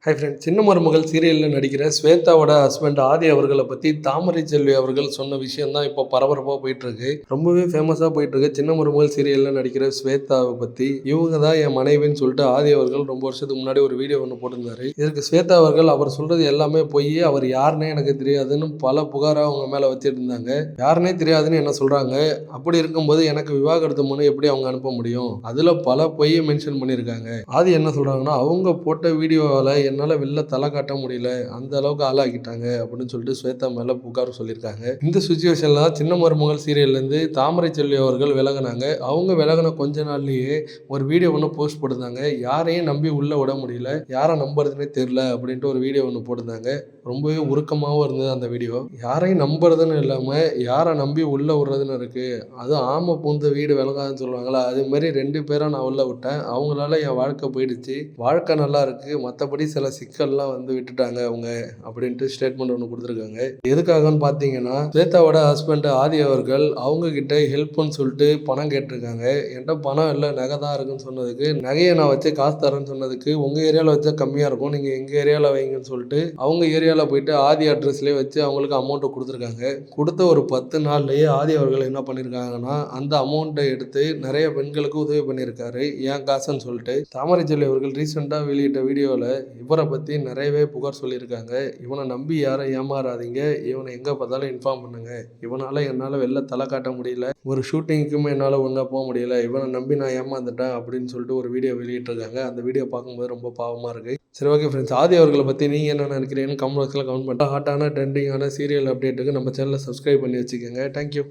High friend, சின்ன மருமகள் சீரியலில் நடிக்கிற ஸ்வேதாவோட ஹஸ்பண்ட் ஆதி அவர்களை பற்றி தாமரை செல்வி அவர்கள் சொன்ன விஷயம் தான் இப்போ பரபரப்பாக போயிட்டுருக்கு. ரொம்பவே ஃபேமஸாக போயிட்டுருக்கு. சின்ன மருமகள் சீரியலில் நடிக்கிற ஸ்வேதாவை பற்றி இவங்க தான் என் மனைவின்னு சொல்லிட்டு ஆதி அவர்கள் ரொம்ப வருஷத்துக்கு முன்னாடி ஒரு வீடியோ ஒன்று போட்டிருந்தாரு. இதற்கு ஸ்வேதா அவர்கள் அவர் சொல்கிறது எல்லாமே போய், அவர் யாருன்னே எனக்கு தெரியாதுன்னு பல புகாராக அவங்க மேலே வச்சுட்டு இருந்தாங்க. யாருன்னே தெரியாதுன்னு என்ன சொல்கிறாங்க. அப்படி இருக்கும்போது எனக்கு விவாகரத்து மனு எப்படி அவங்க அனுப்ப முடியும்? அதில் பல பொய்யை மென்ஷன் பண்ணியிருக்காங்க. ஆதி என்ன சொல்கிறாங்கன்னா, அவங்க போட்ட வீடியோவில் என்னால் வெளில தலை காட்ட முடியல, அந்த அளவுக்கு ஆளாக்கிட்டாங்க அப்படின்னு சொல்லிட்டு ஸ்வேதா மேலே புகார் சொல்லியிருக்காங்க. இந்த சுச்சுவேஷன்ல சின்ன மருமகள் சீரியல்லேருந்து தாமரை செல்வி அவர்கள் விலகினாங்க. அவங்க விலகின கொஞ்ச நாள்லயே ஒரு வீடியோ ஒன்று போஸ்ட் போட்டிருந்தாங்க. யாரையும் நம்பி உள்ள விட முடியல, யாரை நம்புறதுனே தெரியல அப்படின்ட்டு ஒரு வீடியோ ஒன்று போட்டிருந்தாங்க. ரொம்பவே உருக்கமாகவும் இருந்தது அந்த வீடியோ. யாரையும் நம்புறதுன்னு இல்லாமல் யாரை நம்பி உள்ள விடுறதுன்னு இருக்கு. அதுவும் ஆமை பூந்த வீடு விளங்காதுன்னு சொல்லுவாங்களா, அது மாதிரி 2 பேரை நான் உள்ள விட்டேன். அவங்களால என் வாழ்க்கை போயிடுச்சு. வாழ்க்கை நல்லா இருக்கு, மற்றபடி சில சிக்கல்லாம் வந்து விட்டுட்டாங்க அவங்க அப்படின்ட்டு ஸ்டேட்மெண்ட் ஒன்று கொடுத்துருக்காங்க. எதுக்காகன்னு பார்த்தீங்கன்னா, ஸ்வேதாவோட ஹஸ்பண்ட் ஆதி அவர்கள் அவங்க கிட்ட ஹெல்ப்னு சொல்லிட்டு பணம் கேட்டிருக்காங்க. என்கிட்ட பணம் இல்லை, நகை தான் இருக்குன்னு சொன்னதுக்கு, நகையை நான் வச்சு காசு தரேன்னு சொன்னதுக்கு, உங்கள் ஏரியாவில் வச்சா கம்மியாக இருக்கும், நீங்கள் எங்கள் ஏரியாவில் வைங்கன்னு சொல்லிட்டு அவங்க ஏரியாவில் போயிட்டு ஆதி அட்ரஸ்லேயே வச்சு அவங்களுக்கு அமௌண்ட்டை கொடுத்துருக்காங்க. கொடுத்த ஒரு 10 நாள்லேயே ஆதி அவர்கள் என்ன பண்ணியிருக்காங்கன்னா, அந்த அமௌண்ட்டை எடுத்து நிறைய பெண்களுக்கு உதவி பண்ணியிருக்காரு. ஏன் காசுன்னு சொல்லிட்டு தாமரை செல்வி அவர்கள் ரீசெண்டாக வெளியிட்ட வீடியோவில் இவரை பற்றி நிறையவே புகார் சொல்லியிருக்காங்க. இவனை நம்பி யாரை ஏமாறாதீங்க, இவனை எங்கே பார்த்தாலும் இன்ஃபார்ம் பண்ணுங்க, இவனால் என்னால் வெளில தலை காட்ட முடியல, ஒரு ஷூட்டிங்க்குமே என்னால் ஒழுங்காக போக முடியல, இவனை நம்பி நான் ஏமாந்துட்டேன் அப்படின்னு சொல்லிட்டு ஒரு வீடியோ வெளியிட்டிருக்காங்க. அந்த வீடியோ பார்க்கும்போது ரொம்ப பாவமாக இருக்குது. சரி, ஓகே ஃப்ரெண்ட்ஸ், ஆதி அவர்களை பற்றி நீங்கள் என்ன நினைக்கிறீங்கன்னு கமெண்ட் பாக்ஸில் கமெண்ட் பண்ணிட்டு ஹாட்டான ட்ரெண்டிங்கான சீரியல் அப்டேட்டுக்கு நம்ம சேனலை சப்ஸ்கிரைப் பண்ணி வச்சுக்கோங்க. தேங்க்யூ.